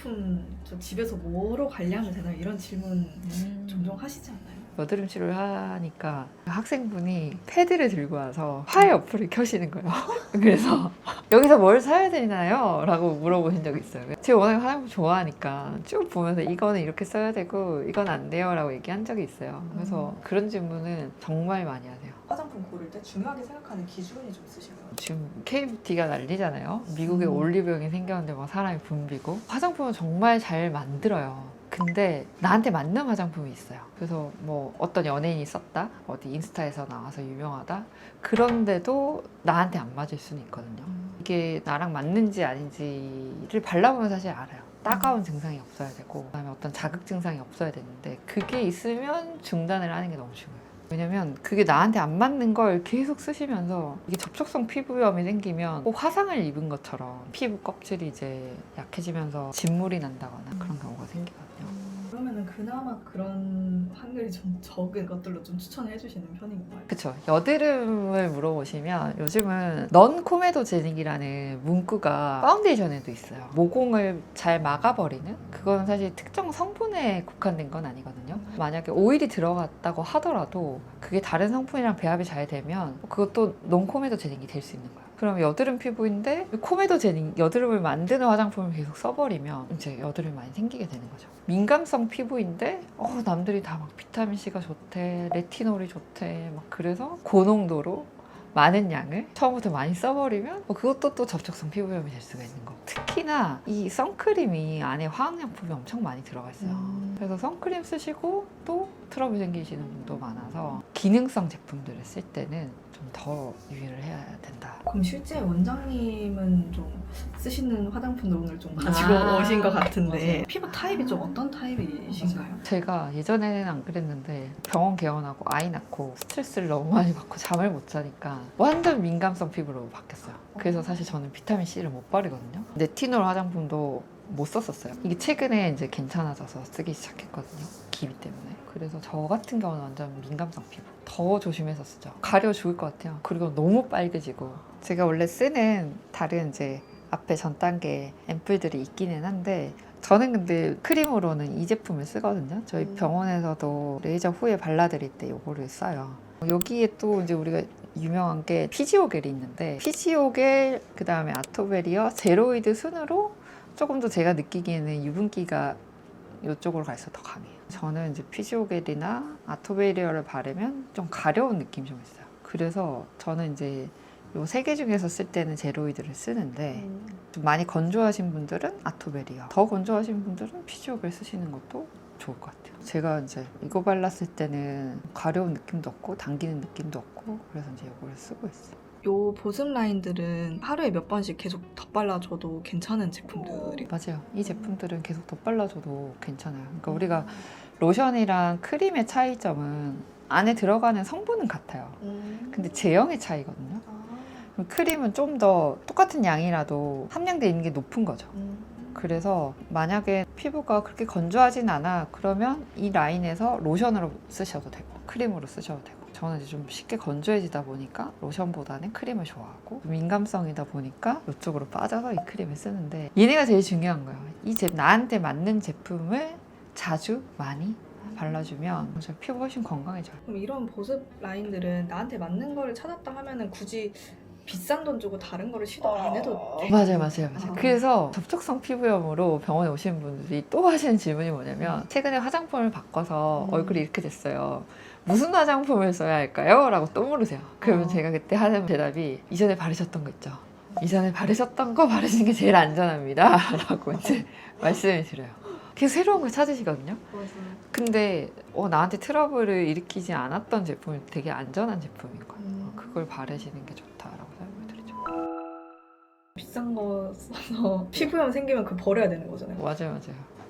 화장품 저 집에서 뭐로 관리하면 되나요? 이런 질문 종종 하시지 않나요? 여드름 치료를 하니까 학생분이 패드를 들고 와서 화해 어플을 켜시는 거예요. 그래서 여기서 뭘 사야 되나요? 라고 물어보신 적이 있어요. 제가 워낙에 화장품 좋아하니까 쭉 보면서 이거는 이렇게 써야 되고 이건 안 돼요 라고 얘기한 적이 있어요. 그래서 그런 질문은 정말 많이 하세요. 화장품 고를 때 중요하게 생각하는 기준이 좀 있으신가요? 지금 K뷰티가 난리잖아요. 미국에 올리브영이 생겼는데 막 사람이 붐비고 화장품은 정말 잘 만들어요. 근데 나한테 맞는 화장품이 있어요. 그래서 뭐 어떤 연예인이 썼다, 어디 인스타에서 나와서 유명하다, 그런데도 나한테 안 맞을 수는 있거든요. 이게 나랑 맞는지 아닌지를 발라보면 사실 알아요. 따가운 증상이 없어야 되고 그다음에 어떤 자극 증상이 없어야 되는데 그게 있으면 중단을 하는 게 너무 중요해요. 왜냐면 그게 나한테 안 맞는 걸 계속 쓰시면서 이게 접촉성 피부염이 생기면 꼭 화상을 입은 것처럼 피부 껍질이 이제 약해지면서 진물이 난다거나 그런 경우가 생기거든요. 그러면은 그나마 그런 확률이 좀 적은 것들로 좀 추천해 주시는 편인 건가요? 그쵸. 여드름을 물어보시면 요즘은 넌 코메도제닉이라는 문구가 파운데이션에도 있어요. 모공을 잘 막아버리는? 그건 사실 특정 성분에 국한된 건 아니거든요. 만약에 오일이 들어갔다고 하더라도 그게 다른 성분이랑 배합이 잘 되면 그것도 넌 코메도제닉이 될 수 있는 거예요. 그럼 여드름 피부인데 코메도제닉, 여드름을 만드는 화장품을 계속 써버리면 이제 여드름이 많이 생기게 되는 거죠. 민감성 피부인데 남들이 다 막 비타민C가 좋대, 레티놀이 좋대 막 그래서 고농도로 많은 양을 처음부터 많이 써버리면 그것도 또 접촉성 피부염이 될 수가 있는 거고, 특히나 이 선크림이 안에 화학약품이 엄청 많이 들어가 있어요. 그래서 선크림 쓰시고 또 트러블 생기시는 분도 많아서 기능성 제품들을 쓸 때는 좀 더 유의를 해야 된다. 그럼 실제 원장님은 좀 쓰시는 화장품들 오늘 좀 가지고 오신 것 같은데 맞아요. 피부 타입이 좀 어떤 타입이신가요? 제가 예전에는 안 그랬는데 병원 개원하고 아이 낳고 스트레스를 너무 많이 받고 잠을 못 자니까 완전 민감성 피부로 바뀌었어요. 그래서 사실 저는 비타민C를 못 바르거든요. 레티놀 화장품도 못 썼었어요. 이게 최근에 이제 괜찮아져서 쓰기 시작했거든요. 기미 때문에. 그래서 저 같은 경우는 완전 민감성 피부. 더 조심해서 쓰죠. 가려 죽을 것 같아요. 그리고 너무 빨개지고. 제가 원래 쓰는 다른 이제 앞에 전 단계 앰플들이 있기는 한데 저는 근데 크림으로는 이 제품을 쓰거든요. 저희 병원에서도 레이저 후에 발라드릴 때 이거를 써요. 여기에 또 이제 우리가 유명한 게 피지오겔이 있는데 피지오겔, 그 다음에 아토베리어, 제로이드 순으로 조금 더 제가 느끼기에는 유분기가 이쪽으로 갈수록 더 강해요. 저는 이제 피지오겔이나 아토베리어를 바르면 좀 가려운 느낌이 좀 있어요. 그래서 저는 이제 요 세 개 중에서 쓸 때는 제로이드를 쓰는데 좀 많이 건조하신 분들은 아토베리어, 더 건조하신 분들은 피지오겔 쓰시는 것도 좋을 것 같아요. 제가 이제 이거 발랐을 때는 가려운 느낌도 없고 당기는 느낌도 없고 그래서 이제 이거를 쓰고 있어요. 요 보습 라인들은 하루에 몇 번씩 계속 덧발라줘도 괜찮은 제품들이 맞아요. 이 제품들은 계속 덧발라줘도 괜찮아요. 그러니까 우리가 로션이랑 크림의 차이점은 안에 들어가는 성분은 같아요. 근데 제형의 차이거든요. 크림은 좀 더 똑같은 양이라도 함량돼 있는 게 높은 거죠. 그래서 만약에 피부가 그렇게 건조하진 않아 그러면 이 라인에서 로션으로 쓰셔도 되고 크림으로 쓰셔도 되고, 저는 이제 좀 쉽게 건조해지다 보니까 로션보다는 크림을 좋아하고 민감성이다 보니까 이쪽으로 빠져서 이 크림을 쓰는데 얘네가 제일 중요한 거예요. 나한테 맞는 제품을 자주 많이 발라주면 저 피부가 훨씬 건강해져요. 그럼 이런 보습 라인들은 나한테 맞는 거를 찾았다 하면은 굳이 비싼 돈 주고 다른 거를 시도 안 해도 돼? 맞아요. 그래서 접촉성 피부염으로 병원에 오시는 분들이 또 하시는 질문이 뭐냐면 최근에 화장품을 바꿔서 얼굴이 이렇게 됐어요. 무슨 화장품을 써야 할까요? 라고 또 물으세요. 그러면 제가 그때 하는 대답이 이전에 바르셨던 거 있죠. 이전에 바르셨던 거 바르시는 게 제일 안전합니다. 라고 이제 말씀을 드려요. 계속 새로운 걸 찾으시거든요. 근데 나한테 트러블을 일으키지 않았던 제품이 되게 안전한 제품인 거예요. 그걸 바르시는 게 좋다라고 설명을 드리죠. 비싼 거 써서 피부염 생기면 그거 버려야 되는 거잖아요. 맞아요.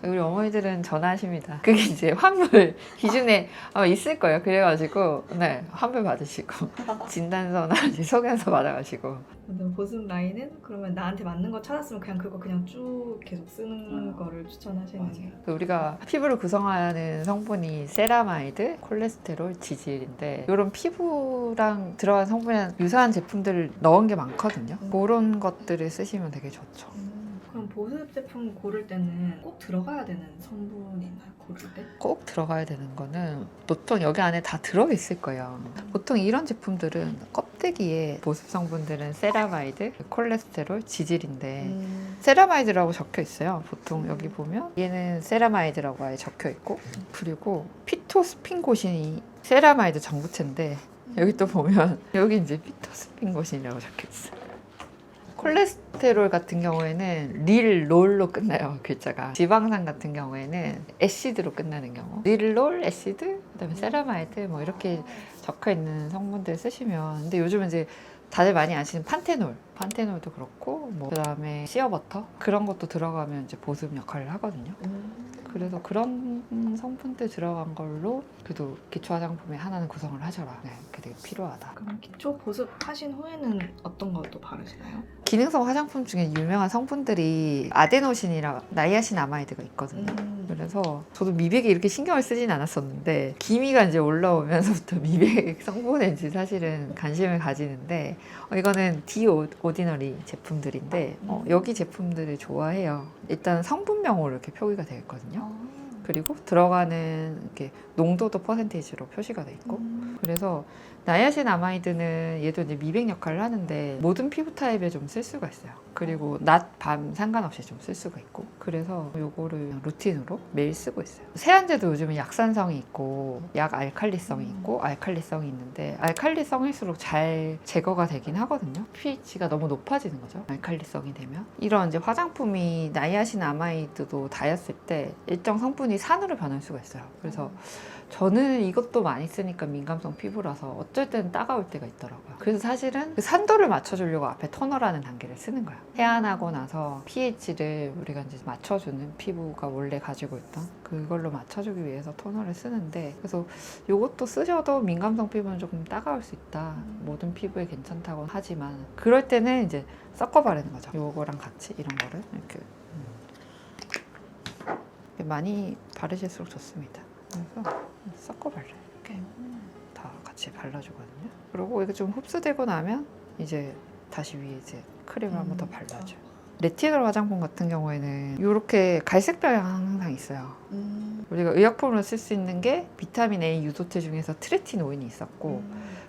우리 어머니들은 전화하십니다. 그게 이제 환불 기준에 아마 있을 거예요. 그래가지고 네, 환불 받으시고 진단서나 이제 소견서 받아가시고. 보습 라인은 그러면 나한테 맞는 거 찾았으면 그냥 그거 그냥 쭉 계속 쓰는 거를 추천하시는 거예요. 우리가 피부를 구성하는 성분이 세라마이드, 콜레스테롤, 지질인데 이런 피부랑 들어간 성분이랑 유사한 제품들을 넣은 게 많거든요. 그런 것들을 쓰시면 되게 좋죠. 그럼 그럼 보습 제품 고를 때는 꼭 들어가야 되는 성분이 있나요? 고를 때? 꼭 들어가야 되는 거는 보통 여기 안에 다 들어있을 거예요. 보통 이런 제품들은 껍데기에 보습 성분들은 세라마이드, 콜레스테롤, 지질인데 세라마이드라고 적혀 있어요. 보통 여기 보면 얘는 세라마이드라고 아예 적혀 있고, 그리고 피토스핀고신이 세라마이드 전구체인데 여기 또 보면 여기 이제 피토스핀고신이라고 적혀 있어요. 콜레스테롤 같은 경우에는 릴롤로 끝나요, 글자가. 지방산 같은 경우에는 애시드로 끝나는 경우. 릴롤, 애시드, 그다음에 세라마이드 뭐 이렇게 적혀 있는 성분들 쓰시면, 근데 요즘 이제 다들 많이 아시는 판테놀도 그렇고, 뭐 그다음에 시어버터 그런 것도 들어가면 이제 보습 역할을 하거든요. 그래서 그런 성분들 들어간 걸로 그래도 기초 화장품의 하나는 구성을 하셔라. 네, 그게 되게 필요하다. 그럼 기초 보습 하신 후에는 어떤 것도 바르시나요? 기능성 화장품 중에 유명한 성분들이 아데노신이랑 나이아신아마이드가 있거든요. 그래서 저도 미백에 이렇게 신경을 쓰진 않았었는데 기미가 이제 올라오면서부터 미백 성분에 이제 사실은 관심을 가지는데, 이거는 디오디너리 제품들인데 여기 제품들을 좋아해요. 일단 성분명으로 이렇게 표기가 되어 있거든요. 그리고 들어가는 이렇게 농도도 퍼센테이지로 표시가 돼 있고, 그래서 나이아신아마이드는 얘도 이제 미백 역할을 하는데 모든 피부 타입에 좀 쓸 수가 있어요. 그리고 낮, 밤 상관없이 좀 쓸 수가 있고, 그래서 요거를 루틴으로 매일 쓰고 있어요. 세안제도 요즘은 약산성이 있고 약 알칼리성이 있고 알칼리성이 있는데, 알칼리성일수록 잘 제거가 되긴 하거든요. pH가 너무 높아지는 거죠, 알칼리성이 되면. 이런 이제 화장품이 나이아신아마이드도 닿았을 때 일정 성분이 산으로 변할 수가 있어요. 그래서 저는 이것도 많이 쓰니까 민감성 피부라서 어쩔 때는 따가울 때가 있더라고요. 그래서 사실은 그 산도를 맞춰주려고 앞에 토너라는 단계를 쓰는 거예요. 세안하고 나서 pH를 우리가 이제 맞춰주는, 피부가 원래 가지고 있던 그걸로 맞춰주기 위해서 토너를 쓰는데, 그래서 이것도 쓰셔도 민감성 피부는 조금 따가울 수 있다. 모든 피부에 괜찮다고 하지만 그럴 때는 이제 섞어 바르는 거죠. 요거랑 같이 이런 거를 이렇게 많이 바르실수록 좋습니다. 그래서 섞어 발라요. 이렇게 다 같이 발라주거든요. 그리고 이게 좀 흡수되고 나면 이제 다시 위에 이제 크림을 한 번 더 발라줘요. 레티놀 화장품 같은 경우에는 이렇게 갈색병이 항상 있어요. 우리가 의약품으로 쓸 수 있는 게 비타민 A 유도체 중에서 트레티노인이 있었고,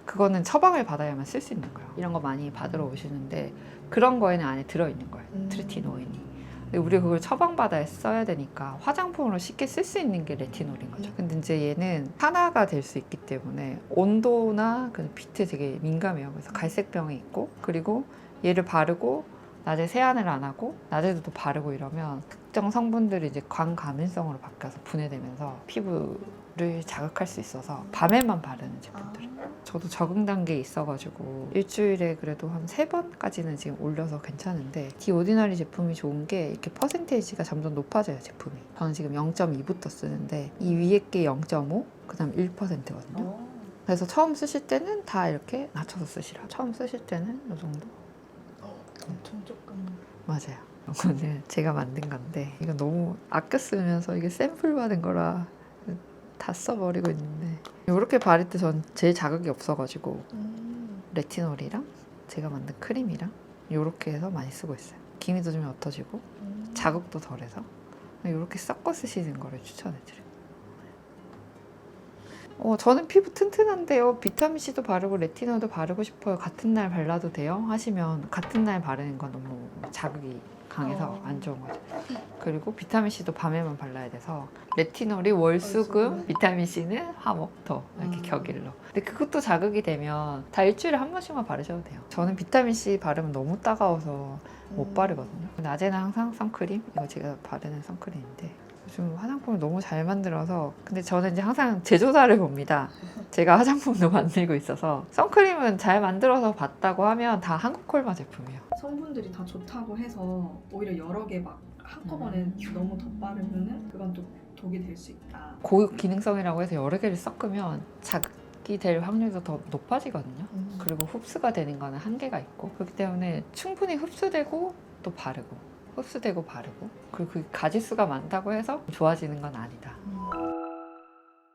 그거는 처방을 받아야만 쓸 수 있는 거예요. 이런 거 많이 받으러 오시는데 그런 거에는 안에 들어있는 거예요, 트레티노인이. 근데 우리가 그걸 처방받아야 써야 되니까 화장품으로 쉽게 쓸 수 있는 게 레티놀인 거죠. 근데 이제 얘는 산화가 될 수 있기 때문에 온도나 그 빛에 되게 민감해요. 그래서 갈색병이 있고, 그리고 얘를 바르고 낮에 세안을 안 하고 낮에도 또 바르고 이러면 특정 성분들이 이제 광감인성으로 바뀌어서 분해되면서 피부를 자극할 수 있어서 밤에만 바르는 제품들. 저도 적응 단계에 있어가지고 일주일에 그래도 한 3번까지는 지금 올려서 괜찮은데, 디오디너리 제품이 좋은 게 이렇게 퍼센테이지가 점점 높아져요, 제품이. 저는 지금 0.2부터 쓰는데 이 위에 게 0.5, 그 다음 1%거든요. 그래서 처음 쓰실 때는 다 이렇게 낮춰서 쓰시라. 처음 쓰실 때는 이 정도. 엄청 조금. 맞아요. 이거는 제가 만든 건데 이거 너무 아껴 쓰면서 이게 샘플 받은 거라 다 써버리고 있는데, 이렇게 바를 때 전 제일 자극이 없어가지고 레티놀이랑 제가 만든 크림이랑 이렇게 해서 많이 쓰고 있어요. 기미도 좀 옅어지고 자극도 덜해서 이렇게 섞어 쓰시는 거를 추천해드려요. 저는 피부 튼튼한데요, 비타민C도 바르고 레티놀도 바르고 싶어요, 같은 날 발라도 돼요? 하시면 같은 날 바르는 건 너무 자극이 강해서 안 좋은 거죠. 그리고 비타민C도 밤에만 발라야 돼서 레티놀이 월수금, 비타민C는 화목토 이렇게 격일로. 근데 그것도 자극이 되면 다 일주일에 한 번씩만 바르셔도 돼요. 저는 비타민C 바르면 너무 따가워서 못 바르거든요. 낮에는 항상 선크림, 이거 제가 바르는 선크림인데 요즘 화장품을 너무 잘 만들어서, 근데 저는 이제 항상 제조사를 봅니다. 제가 화장품도 만들고 있어서 선크림은 잘 만들어서 봤다고 하면 다 한국 콜마 제품이에요. 성분들이 다 좋다고 해서 오히려 여러 개 막 한꺼번에 너무 덧바르면은 그건 또 독이 될 수 있다. 고기능성이라고 해서 여러 개를 섞으면 자극이 될 확률도 더 높아지거든요. 그리고 흡수가 되는 거는 한계가 있고, 그렇기 때문에 충분히 흡수되고 또 바르고 흡수되고 바르고, 그리고 그 가지수가 많다고 해서 좋아지는 건 아니다.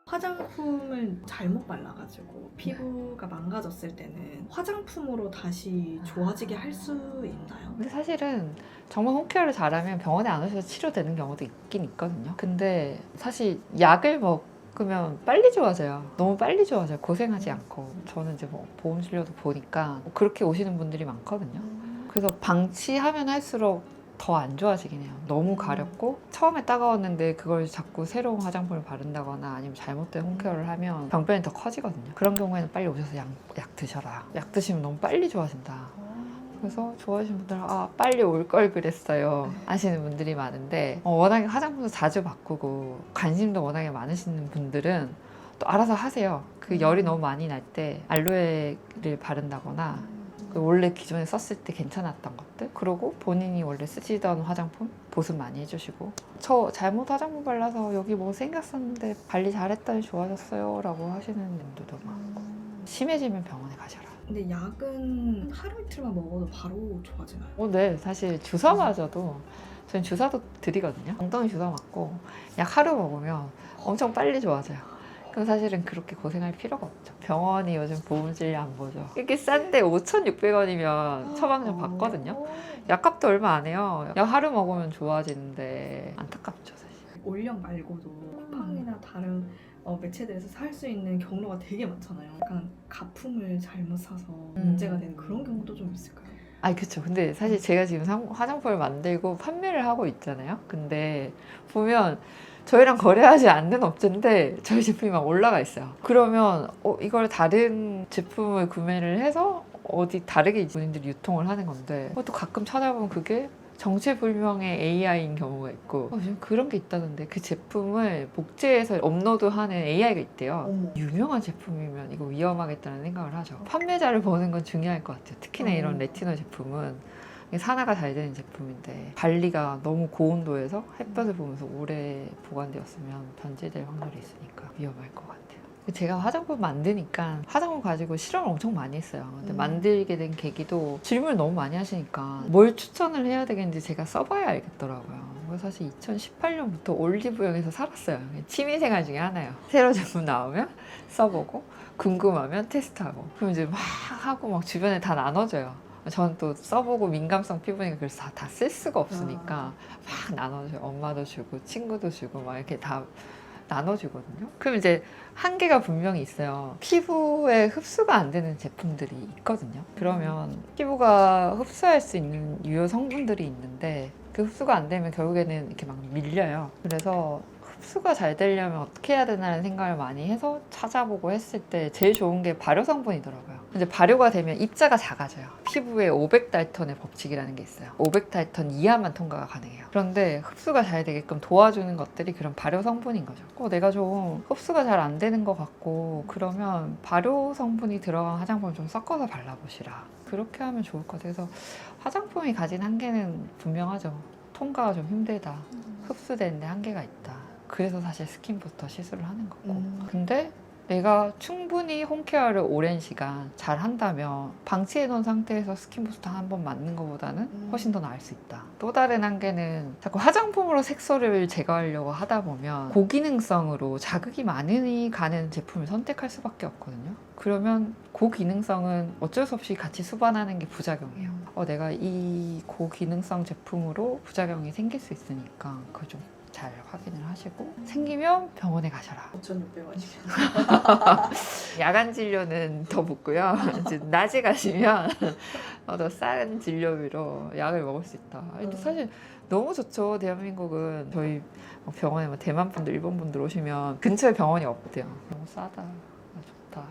화장품을 잘못 발라가지고 피부가 망가졌을 때는 화장품으로 다시 좋아지게 할 수 있나요? 근데 사실은 정말 홈케어를 잘하면 병원에 안 오셔서 치료되는 경우도 있긴 있거든요. 근데 사실 약을 먹으면 빨리 좋아져요. 너무 빨리 좋아져요. 고생하지 않고. 저는 이제 뭐 보험 진료도 보니까 그렇게 오시는 분들이 많거든요. 그래서 방치하면 할수록 더 안 좋아지긴 해요. 너무 가렵고 처음에 따가웠는데 그걸 자꾸 새로운 화장품을 바른다거나 아니면 잘못된 홈케어를 하면 병변이 더 커지거든요. 그런 경우에는 빨리 오셔서 약 드셔라. 약 드시면 너무 빨리 좋아진다. 그래서 좋아하시는 분들은 빨리 올 걸 그랬어요 하시는 분들이 많은데 워낙에 화장품도 자주 바꾸고 관심도 워낙에 많으시는 분들은 또 알아서 하세요. 그 열이 너무 많이 날 때 알로에를 바른다거나 원래 기존에 썼을 때 괜찮았던 것들, 그리고 본인이 원래 쓰시던 화장품 보습 많이 해주시고, 저 잘못 화장품 발라서 여기 뭐 생겼었는데 관리 잘했더니 좋아졌어요 라고 하시는 분들도 많고. 심해지면 병원에 가셔라. 근데 약은 하루 이틀만 먹어도 바로 좋아지나요? 네, 사실 주사 맞아도 저는 주사도 드리거든요. 엉덩이 주사 맞고 약 하루 먹으면 엄청 빨리 좋아져요. 그럼 사실은 그렇게 고생할 필요가 없죠. 병원이 요즘 보험 진료 안 보죠. 이게 싼데 5,600원이면 처방전 받거든요. 약값도 얼마 안 해요. 약 하루 먹으면 좋아지는데 안타깝죠, 사실. 올영 말고도 쿠팡이나 다른 매체들에서 살 수 있는 경로가 되게 많잖아요. 약간 가품을 잘못 사서 문제가 되는 그런 경우도 좀 있을까요? 그쵸. 근데 사실 제가 지금 화장품을 만들고 판매를 하고 있잖아요. 근데 보면 저희랑 거래하지 않는 업체인데 저희 제품이 막 올라가 있어요. 그러면 이걸 다른 제품을 구매를 해서 어디 다르게 본인들이 유통을 하는 건데 또 가끔 찾아보면 그게 정체불명의 AI인 경우가 있고 요즘 그런 게 있다던데 그 제품을 복제해서 업로드하는 AI가 있대요. 어머. 유명한 제품이면 이거 위험하겠다는 생각을 하죠. 판매자를 보는 건 중요할 것 같아요. 특히나 이런 레티놀 제품은 산화가 잘 되는 제품인데 관리가 너무 고온도에서 햇볕을 보면서 오래 보관되었으면 변질될 확률이 있으니까 위험할 것 같아요. 제가 화장품 만드니까 화장품 가지고 실험을 엄청 많이 했어요. 근데 만들게 된 계기도 질문을 너무 많이 하시니까 뭘 추천을 해야 되겠는지 제가 써봐야 알겠더라고요. 그래서 사실 2018년부터 올리브영에서 살았어요. 취미생활 중에 하나예요. 새로 제품 나오면 써보고 궁금하면 테스트하고 그럼 이제 막 하고 막 주변에 다 나눠줘요. 저는 또 써보고 민감성 피부니까 그래서 다 쓸 수가 없으니까 막 나눠줘요. 엄마도 주고 친구도 주고 막 이렇게 다 나눠주거든요. 그럼 이제 한계가 분명히 있어요. 피부에 흡수가 안 되는 제품들이 있거든요. 그러면 피부가 흡수할 수 있는 유효 성분들이 있는데 그 흡수가 안 되면 결국에는 이렇게 막 밀려요. 그래서 흡수가 잘 되려면 어떻게 해야 되나라는 생각을 많이 해서 찾아보고 했을 때 제일 좋은 게 발효 성분이더라고요. 근데 발효가 되면 입자가 작아져요. 피부에 500달턴의 법칙이라는 게 있어요. 500달턴 이하만 통과가 가능해요. 그런데 흡수가 잘 되게끔 도와주는 것들이 그런 발효 성분인 거죠. 내가 좀 흡수가 잘 안 되는 것 같고 그러면 발효 성분이 들어간 화장품을 좀 섞어서 발라보시라. 그렇게 하면 좋을 것 같아요. 그래서 화장품이 가진 한계는 분명하죠. 통과가 좀 힘들다. 흡수되는데 한계가 있다. 그래서 사실 스킨부스터 시술을 하는 거고. 근데 내가 충분히 홈케어를 오랜 시간 잘 한다면 방치해 놓은 상태에서 스킨부스터 한 번 맞는 것보다는 훨씬 더 나을 수 있다. 또 다른 한계는 자꾸 화장품으로 색소를 제거하려고 하다 보면 고기능성으로 자극이 많이 가는 제품을 선택할 수밖에 없거든요. 그러면 고기능성은 어쩔 수 없이 같이 수반하는 게 부작용이에요. 내가 이 고기능성 제품으로 부작용이 생길 수 있으니까 그걸 좀 잘 확인을 하시고 생기면 병원에 가셔라. 5,600원이면 야간 진료는 더 붙고요. 이제 낮에 가시면 더 싼 진료비로 약을 먹을 수 있다. 근데 사실 너무 좋죠. 대한민국은 저희 병원에 대만 분들, 일본 분들 오시면 근처에 병원이 없대요. 너무 싸다. 좋다.